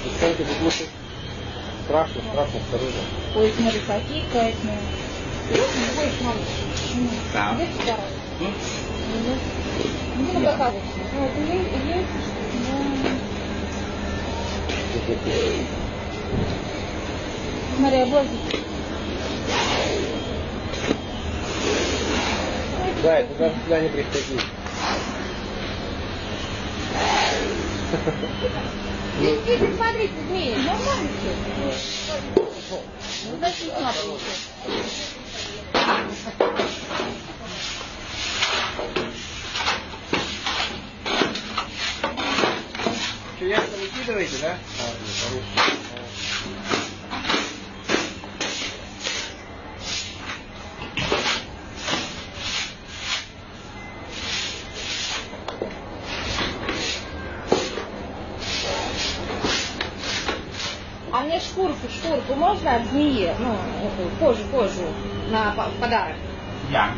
Девчонки, тут лучше страшно, осторожно. Ой, смотри, какие кайфные. Да. Ну, показывай. Вот, есть. Смотри, облазить. Да, это даже сюда не приходи. Видите, смотрите, змеи, нормально все. Ну, значит, не надо. Что, ясно выкидываете, да? А мне шкурку можно от змеи, ну, эту кожу на подарок? Я.